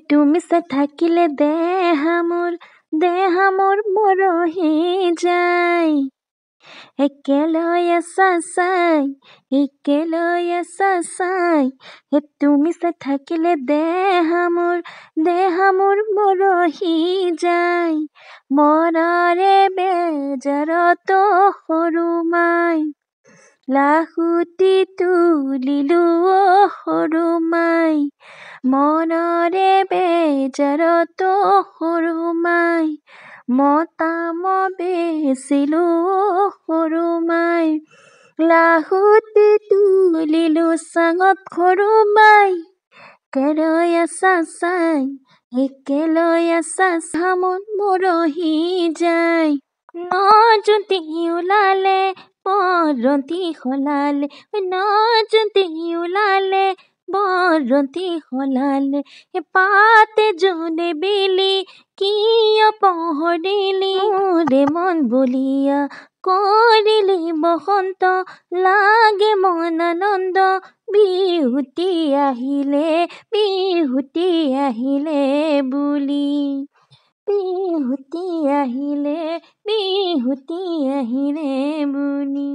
তুমি থাকিলে দেহা মোৰ মৰহি যায় একেলৈ আছা চাই তুমি থাকিলে দেহা মোৰ মৰহি যায় মনৰে বেজাৰত সৰু মাই লাখুটি তুলিলো সৰু মাই মনৰে বেজাৰত সৰু মাই মতাম বেচিলো সৰু মাই লাখুটি তুলিলো চাঙত সৰু মাই একেলৈ আছা মন মৰহি যায় নজুতি ওলালে বৰন্তি সলালে নজুতি ওলালে বৰন্তি সলালে পাতে জোনে বিলি কিয় পহৰিলি মোৰে মন বলিয়া কৰিলি বসন্ত লাগে মন আনন্দ বিহুতি আহিলে বুলি বিহুতি আহিলে বুলি